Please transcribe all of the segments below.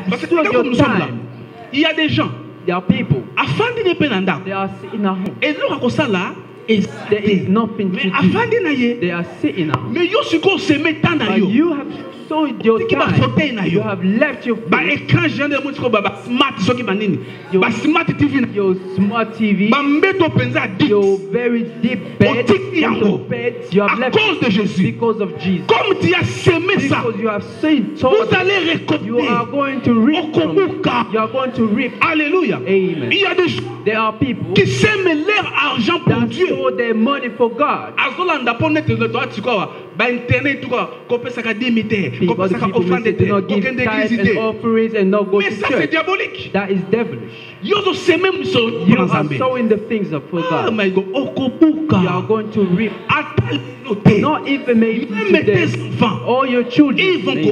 Parce que quand nous sommes là, il y a des gens. There are people. They are sitting at home. Et là, there is nothing to do. They are sitting at home. But you have sowed your time. You have left your smart TV, your very deep bed, you have left because of Jesus. Because you have said so, you are going to reap from it. You are going to reap. Alléluia. Amen. There are people qui sèment leur argent pour that Dieu. sow their money for God. Internet tout quoi, qu'on ça 10 militaires, qu'on ça offrande do not give tithes and offerings and not go mais to ça church. c'est diabolique. That is devilish. You are sowing the things of for God. My God, you are going to reap. Not even maybe today. All your children, maybe,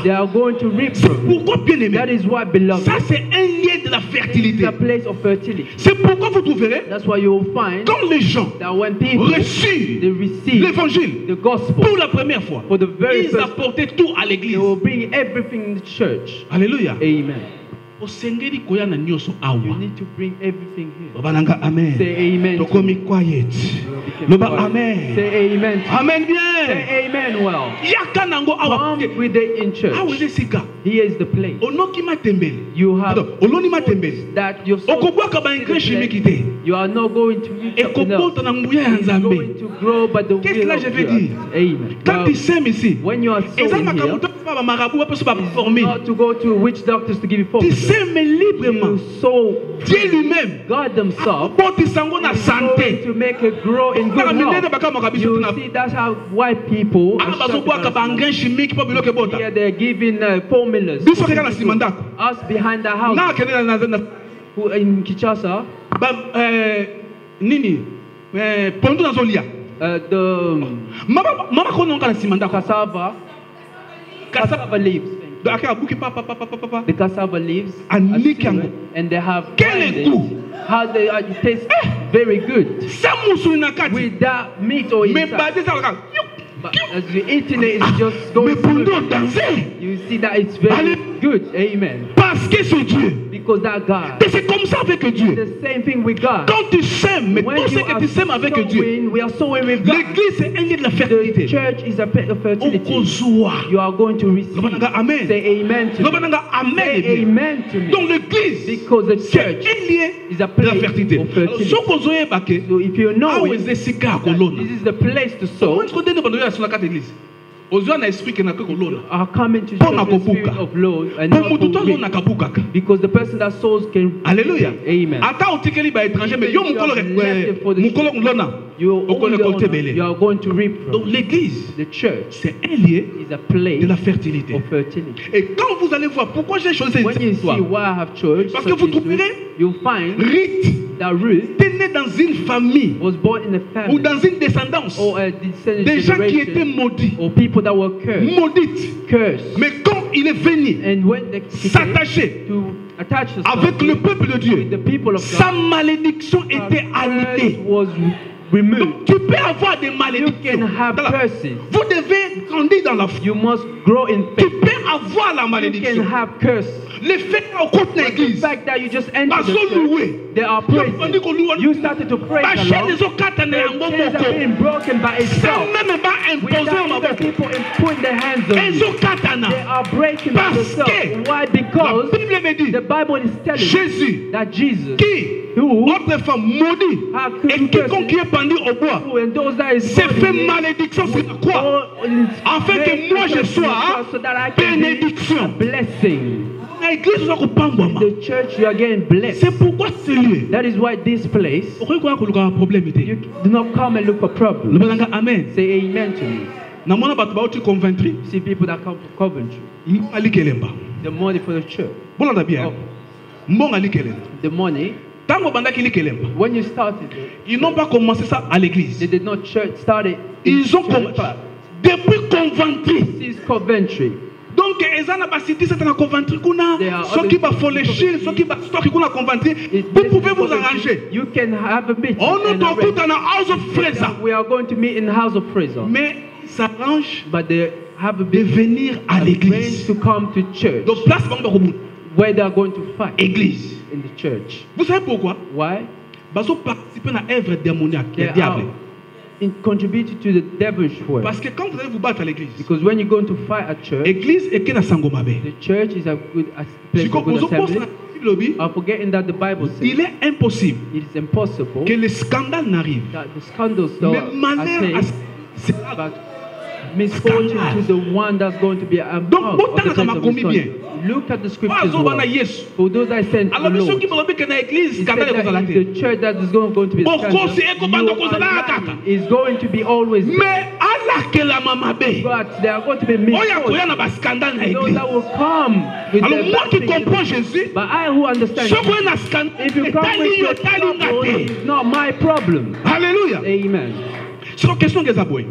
they are going to reap from it. That is why, beloved, ça c'est un lien de la fertilité. It's a place of fertility. C'est pourquoi vous trouverez, that's why you will find, quand les gens that when people reçurent they receive l'évangile the gospel pour la première fois, for the very ils apportaient tout à l'église. They will bring everything in the church. Alléluia. Amen. You need to bring everything here. Amen. Say amen. Quiet. Amen. Say amen. Amen bien. Say amen well. Come with it in church. Here is the place. You have that you're so you are not going to reach up enough. It's going to grow by the will of God. Amen. Quand tu sèmes ici, when you are sowing here, not to go to witch doctors to give you formula. You sow Dieu lui-même, God themselves, is going to make it grow in good health. You see, that's how white people here they're giving formulas. Us behind the house, who in Kinshasa, cassava leaves. The cassava leaves and they have how they taste very good with that meat or inside. But as you're eating it, it's just going through. You see that it's very good. Amen. Because that God. The same thing with God. Quand tu sèmes, mais tout ce que tu sèmes avec Dieu. We are sowing with God. L'église c'est un lieu de la fertilité. The church is a place of fertility. You are going to receive. Amen. Say amen to me. Say amen to me. Donc l'église, because the church is a place of fertility. So if you know it, this is the place to sow. Are coming to show the spirit of Lord and not to because the person that sows can. Hallelujah. Amen. You are going to reap from. Donc l'église, the church, c'est un lieu is a place de la fertilité. Of fertility. Et quand vous allez voir pourquoi j'ai choisi cette histoire, parce que vous trouverez, you'll find Ruth, that Ruth était née dans une famille was born in a family ou dans une descendance or a descendant des gens qui étaient maudits, or people that were cursed. Mais quand il est venu s'attacher avec le peuple de Dieu, sa malédiction était annulée. Donc, tu peux avoir des malédictions. Vous devez grandir dans la foi. You must grow in faith. Tu peux avoir la malédiction. You can have curse. Le fait l'église, the fact that you just entered the church, they are praising. You started to praise the Lord. The chains are being broken by itself. Without the people putting their hands on you, they are breaking by themselves. Why? Because the Bible is telling that Jesus, autrefois maudit, et quiconque qui est pendu au bois, s'est fait malédiction sur la croix, afin que moi je sois bénédiction. The church, you are getting blessed. C'est pourquoi ce lieu. That is why this place. You do not come and look for problems. Amen. Say amen to me. See people that come from Coventry. The money for the church. The money. When you started it, ils n'ont pas commencé ça à l'église. They did not start it. Ils ont commencé depuis Coventry. This is Coventry. Donc, ceux qui vont fléchir, ceux qui vont stocker kuna Coventry, vous pouvez vous arranger. You can have a meeting. On nous trouve dans la house of Fraser. We are going to meet in the house of Fraser. Mais ça arrange but they have a de venir à l'église. To come to church. Donc place where they are going to fight. Église. In the church. Vous savez pourquoi? Why? Parce qu'ils participent à l'œuvre démoniaque du diable. In contributing to the devilish work. Parce que quand vous allez vous battre à l'église, because when you're going to fight at church, l'église est qu'un sangomabe. The church is a good place for good assembly. I'm forgetting that the Bible says il est impossible it is impossible que le scandale n'arrive. That the scandals but misfortune to the one that's going to be a donc look at the scriptures. For those I sent to the Lord, the church that is going to be a scandal, is going to be always there. But there are going to be misfortune. Those that will come with but I who understand if you come with your trouble, it's not my problem. Hallelujah. Amen.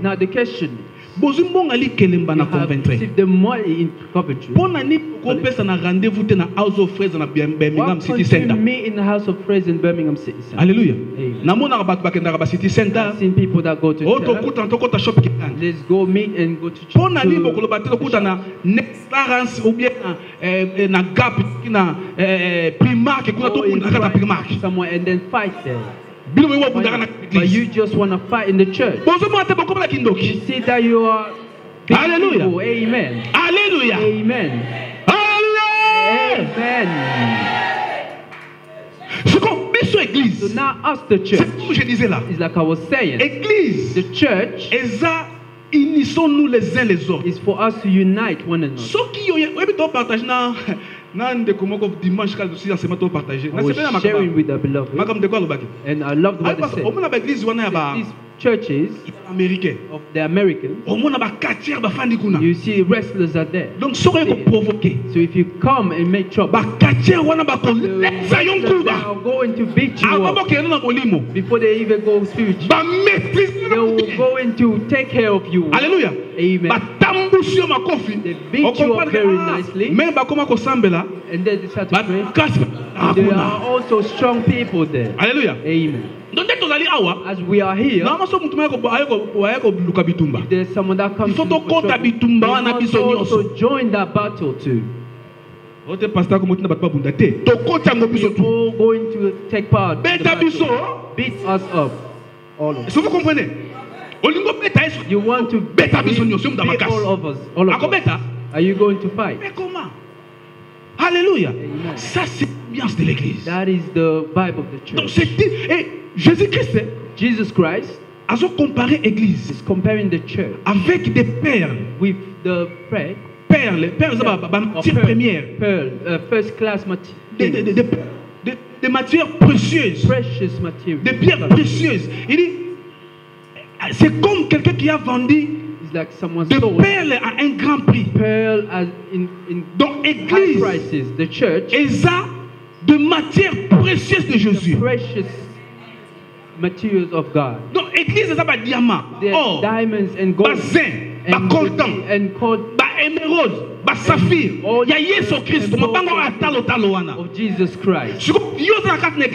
Now the question is, the money in Coventry. Meet in the house of praise in Birmingham City Center. Hallelujah. City Center. I've seen people that go to church. Let's go meet and go to church. Somewhere and then fight there. But you just want to fight in the church. You see that you are. Hallelujah. People. Amen. Hallelujah. Amen. Hallelujah. Amen. So now us the church. It's like I was saying. Église. The church. Unissons-nous les uns les autres. Is for us to unite one another. Ce qui sharing with the beloved. And I loved what they said. These churches of the Americans, you see wrestlers are there. So if you come and make trouble, they are going to beat you up before they even go spiritual. They will go into take care of you. Hallelujah. Amen. They beat you up very nicely. And then they start to pray. There are also strong people there. Hallelujah. Amen. As we are here, if there's someone that comes to must also join that battle too. We're all going to take part. Beat us up. All of us. You want to beat all of us. All of us. Are you going to fight? Hallelujah. Amen. Ça c'est l'ambiance de l'église. That is the vibe of the church. Donc Jésus-Christ, Jesus Christ, a comparé l'église is comparing the church avec des perles. With the perles, matières premières. First class material. Des matières précieuses. Precious material. Des pierres précieuses. Il dit, c'est comme quelqu'un qui a vendu like des perles à un grand prix. Pearl as in donc église, prices, the church, est de matières précieuses de Jésus. Precious materials of God. Donc église est pas diamant, or, diamonds and gold, zinc, coltan, émeraude, saphir. Ya Yesu Christ, of Jesus Christ.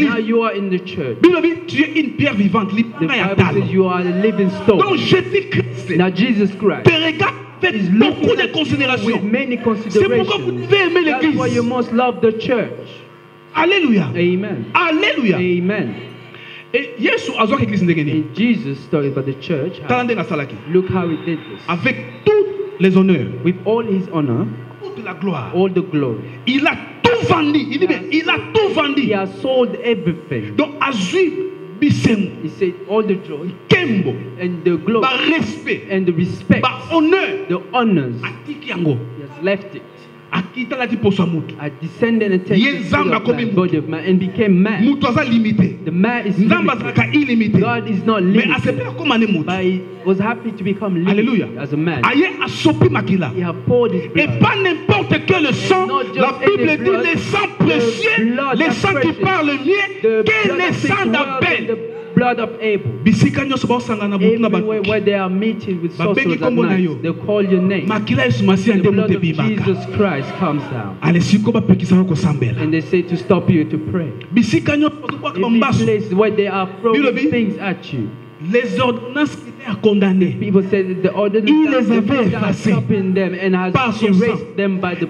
Now you are in the church. Tu es une pierre vivante. The Bible says you are a living stone. Donc Jésus Christ. Now Jesus Christ. Te regarde avec beaucoup de considération. With many C'est considerations. pourquoi vous devez aimer l'église. That's why you must love the church. Alléluia. Amen. Alléluia. Amen. Et Yesu a besoin l'église ndengeni. And Jesus talking about the church. Look how he did this. Avec tous les honneurs. With all his honor. Toute la gloire. All the glory. Il a tout vendu. Il dit bien, il a tout vendu. He has sold everything. Donc azui bisem. He said all the joy. Kembo. And the glory. Ba respect. And the respect. Ba honneur. The honors. Atiki yango. He has left it. I descended and taken the body of man and became man. The man is limited. God is not limited. But he was happy to become limited as a man. He has poured his blood. Et pas n'importe quel sang. La Bible dit les sangs précieux, les sangs qui parlent mieux que les sangs d'Abel. Blood of Abel. Everywhere where they are meeting with sorcerers at night, they call your name. The blood of Jesus Christ comes down. And they say to stop you to pray. Every place where they are throwing things at you. condamnés. People say that the ordinance Il les avait effacés par son sang.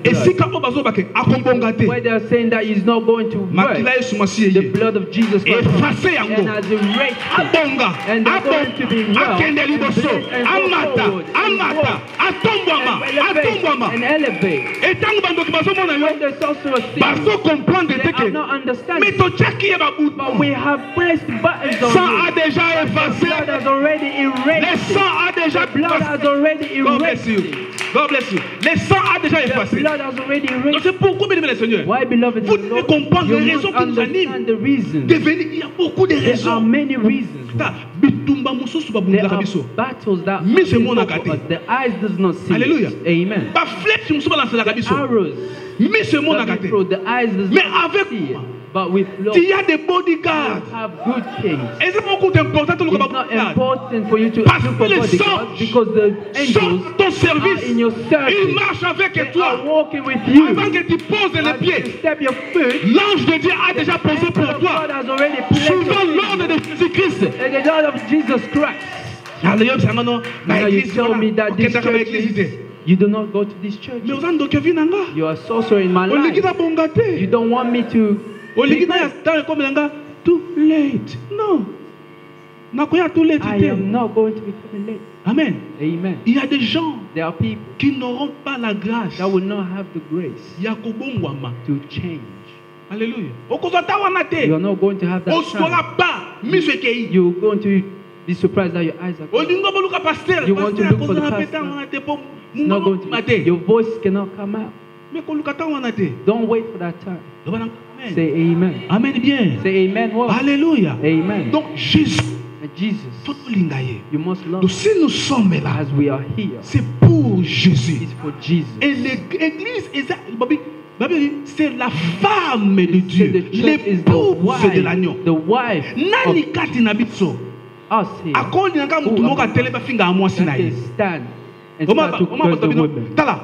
Et si quand on va where they are saying that he's not going to work, the blood of Jesus Christ effacé yango. and has erased it. Abonga, And they're going to be well, akende liboso, amata, atombwama. and elevate. Et tant que bandoki bazomona yo, When the sorcerers see bazo comprendre they que are not understanding. mais to chaki ye babutu. But we have pressed buttons on Sang a you. déjà The effacé. blood has already Le erased sang it. a déjà The blood has already God bless erased you. it. God bless you. Le sang a déjà The effacé. blood has already Donc erased c'est pourquoi, bien aimé le Seigneur, Why, beloved, vous in the devez Lord, comprendre you les must raisons qui nous animent. understand the reasons. Il y a beaucoup de There are raisons. many reasons. Bitumba mususu There babundaka are biso. battles that Mais c'est mon the akate. eyes does not see. Alléluia. Amen. Ba flèche mususu balancelaka biso. Arrows Mais c'est mon that we akate. throw, the eyes does Mais not avec see it. moi, But with love, il y a des you bodyguards. have good things. Et c'est beaucoup important de nous It's not bodyguards. important for you to Parce look que for les bodyguards anges because the sont angels ton are service. in your Ils service. marchent avec They are toi. walking with you. Avant que tu poses les As you pieds, step your foot, l'ange de Dieu a déjà posé the pour angel of toi. God has already placed Suivant your feet. l'ordre de Jésus-Christ. And the Lord of Jesus Christ. Alléluia, ça maintenant. Now you tell me that this church l'église. is, you do not go to this church. Mais aux âmes de Kevin Nanga. You are sorcerer in my On life. l'église a bon You gâté. don't want me to. On l'église a dans comme Nanga. Too late. Non. Nakoya too late. I am not going to be coming late. Amen. Amen. Il y a des gens There are people qui n'auront pas la grâce. that will not have the grace Yakobongwama. to change. Alléluia. Okozata wanate. You are not going to have that chance. Oswara ba. Miswekei. You're going to be surprised that your eyes are closed. Olingo boluka pasteur. You want to Pasteur look for the akozana pastor. peta wanate po. It's not going to. Mate. Your voice cannot come out. Mais kolukata wanate. Don't wait for that time. Amen. Say amen. Amen bien. Say amen. What? Alléluia. Amen. Donc Jésus. And Jesus, You must love Donc si nous sommes là, as we are here. c'est pour Jésus. It's for Jesus. Et l'église, c'est la femme de Dieu, l'épouse de l'agneau. The wife Nani kati na biso. us here. Akondi nanga mutu moko ateleba finga amwasi na ye. Stand and start to curse the women. Tala.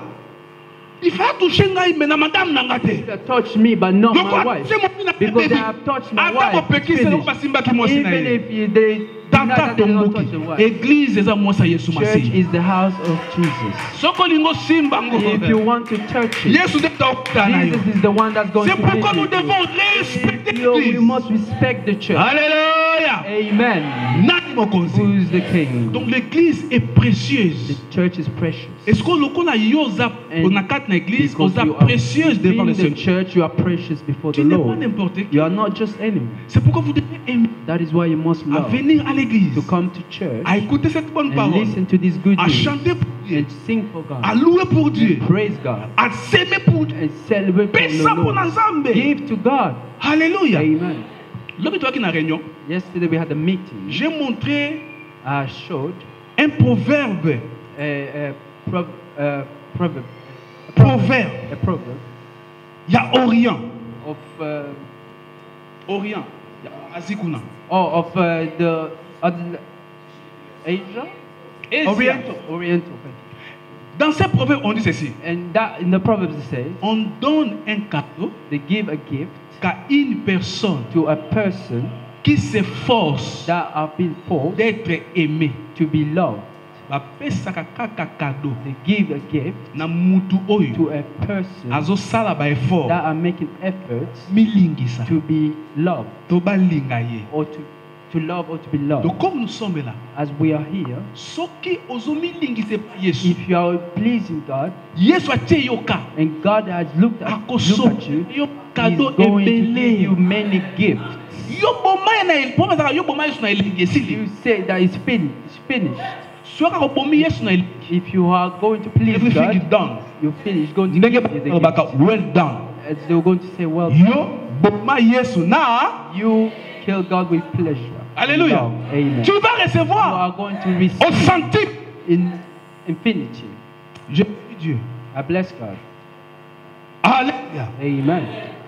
Il faut toucher ngai mais na madame nanga te. They touch me but not my wife. Because they have touched my wife. Even if they Tata tomboki. Église eza mwasa Yesu Church Masihi. is the house of Jesus. Sokolingo simba ngo. If you want to touch it, Yesu de tokana yo. Jesus is the one that's going C'est to pourquoi lead nous you. devons respecter We l'église. must respect the church. Alléluia. Amen. Nani mokonzi. Who is the king? Donc l'église est précieuse. The church is precious. Est-ce que lokola yoza on a quatre na église Because oza you are précieuse devant le in the Seigneur. church, you are precious before the Tu n'es pas Lord. n'importe qui. You are not just anyone. C'est pourquoi vous devez aimer That is why you must à love venir à l'église, to come to church à écouter cette bonne and parole, listen to this good à news chanter pour Dieu, and sing for à God, louer pour Dieu, praise God, à s'aimer pour Dieu. and celebrate for Pesa the pour Lord. Nzambe. Give to God. Alléluia. Amen. L'homme toi qui na réunion, Yesterday we had a meeting. j'ai montré I showed un proverbe. a proverb. Proverbe. A proverb Il y a Orient. of Orient. Il y a Azikuna. the Asia. Oriental. Dans ces proverbes, on dit ceci. And that in the Proverbs it says, On donne un cadeau they give a gift qu'à une personne to a person qui s'efforce that have been forced d'être aimé. to be loved. Bapesaka kaka cadeau They give a gift na mutu oyo to a person azosala ba effort that are making efforts milingisa to be loved to balinga ye. or to love or to be loved. Donc comme nous sommes là, As we are here, soki ozomilingisa Yesu, if you are pleasing God Yesu atie yoka and God has looked at akoso you, yo He's cadeau going to give you ebele. many gifts. Yo bomai na po mazaka yo bomai Yesu na elingi esili. You say that it's finished. Soka ko bomi Yesu na elingi. If you are going to please Everything is God, done. you finish. Going to Ndenge give you the gift. baka well done. As they're going to say, well, Yo bomai Yesu na. you kill God with pleasure. Alléluia. Love. Amen. Tu vas You recevoir are going to au receive centime. in infinity. Je prie Dieu. I bless God. Alléluia. Amen.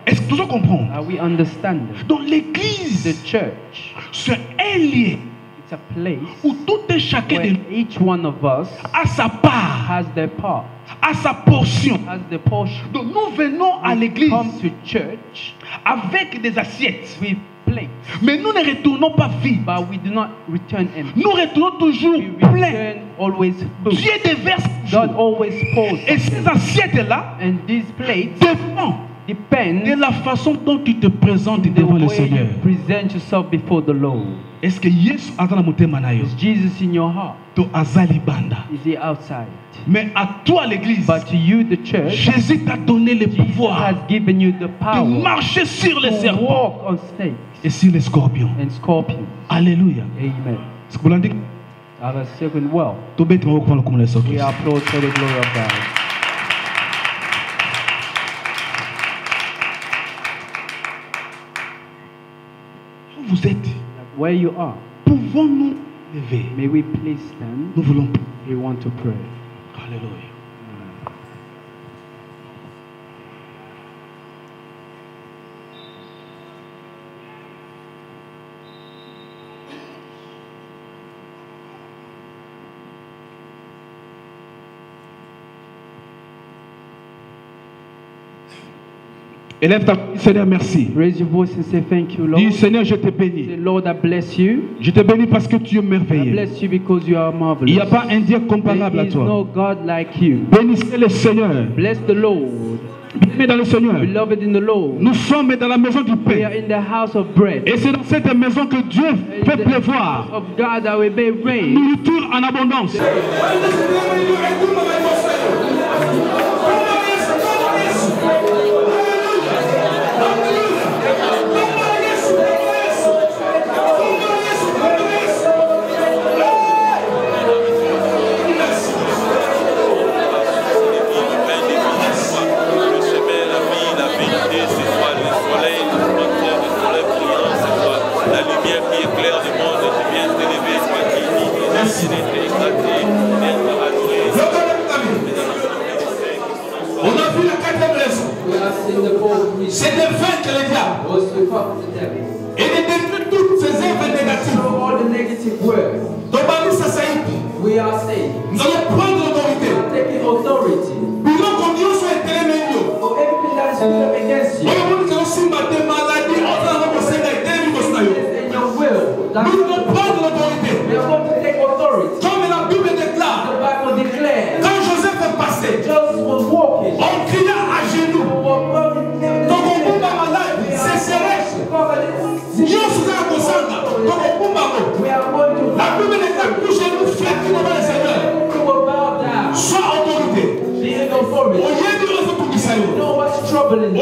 Est-ce que tu comprends? Are we understanding? Dans l'église, The church, c'est un lieu it's a place où tout et chacun where de nous each one of us a sa part, has their part, a sa portion. has the portion. Donc nous venons à l'église Come to church avec des assiettes. with plates plates. Mais nous ne retournons pas vides. But we do not return empty. Nous retournons toujours pleins. Always full. Dieu déverse. God always pours. Et ces assiettes-là dépendent de la façon dont tu te présentes devant le Seigneur. Present yourself before the Lord. Est-ce que Yesu atana motema na yo? Is Jesus in your heart? To azali banda. Is he outside? Mais à toi l'église, but to you the church, Jésus t'a donné le pouvoir has given you the power de marcher sur les serpents, walk on snakes et sur les scorpions. And scorpions. Alléluia. Amen. Ce que vous l'avez dit? Our second well. We applaud for the glory of God. Vous êtes. Where you are. Pouvons-nous lever? May we please stand? Nous voulons. We want to pray. Alléluia. Élève ta voix, Seigneur, merci. Raise your voice and say thank you, Lord. Dis, Seigneur, je te bénis. Say, Lord, I bless you. Je te bénis parce que tu es merveilleux. I bless you because you are marvelous. Il n'y a pas un Dieu comparable à toi. There is no God like you. Bénissez le Seigneur. Bless the Lord. Bien dans le Seigneur. Beloved in the Lord. Nous sommes dans la maison du We pain. are in the house of bread. Et c'est dans cette maison que Dieu fait pleuvoir. Of God that will be rain. Nourriture en abondance. C'est de vaincre le diable. Et de détruire toutes ces œuvres négatives. We are saved. Nous allons prendre l'autorité. Taking authority. Pour qu'on y soit éternel. For everything that is against you. In your will. Nous allons prendre l'autorité. We are going to take authority. Comme la Bible déclare. The Bible declares. Quand Joseph est passé, Joseph was walking. on cria à genoux. Donc on peut pas malade. C'est serré. Dieu sera à Kosanga. Donc on peut pas. La Bible déclare que genoux fait devant le Seigneur. Sois autorité. Au lieu de nous pour qui ça y est. Au lieu de nous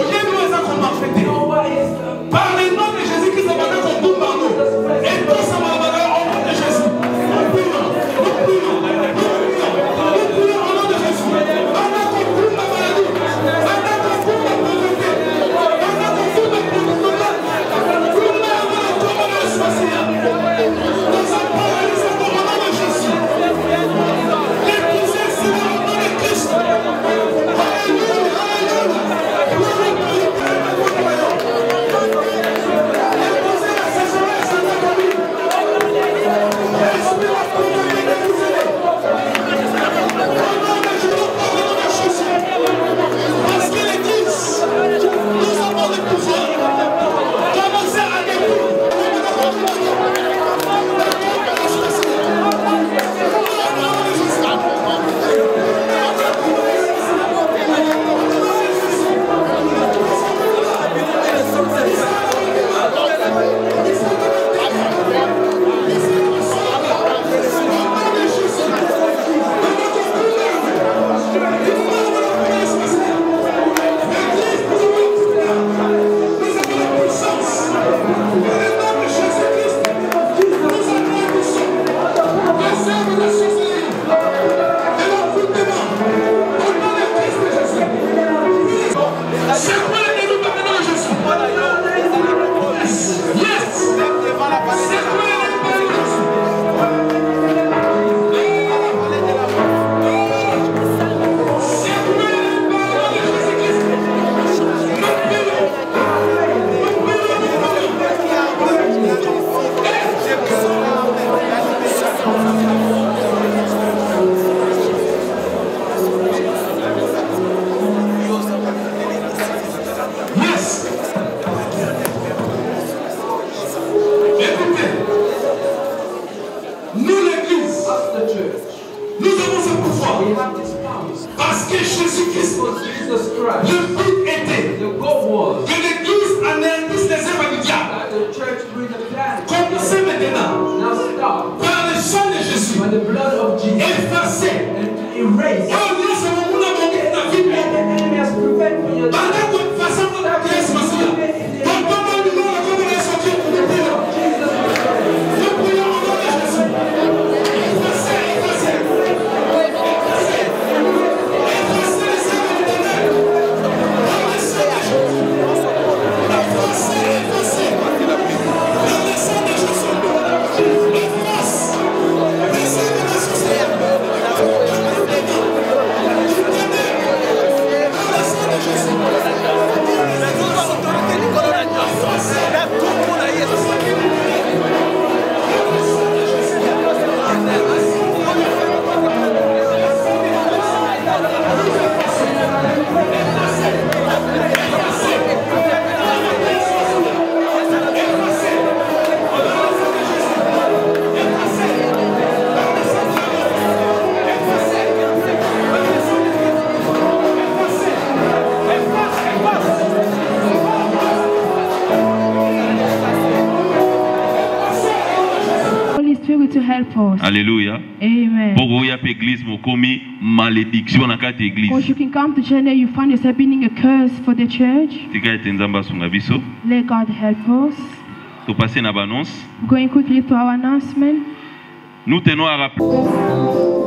comment fêter. Par le nom de Jésus-Christ, on va qu'on tombe par nous. Et tout ça va au nom de Jésus. Jésus-Christ. Le but était que l'Église anéantisse les œuvres du diable. Commencez maintenant par le sang de Jésus. Effacez. Alléluia. Amen. Because you can come to church and you find yourself being a curse for the church. Let God help us. Going quickly to our announcement. Nous tenons à rappeler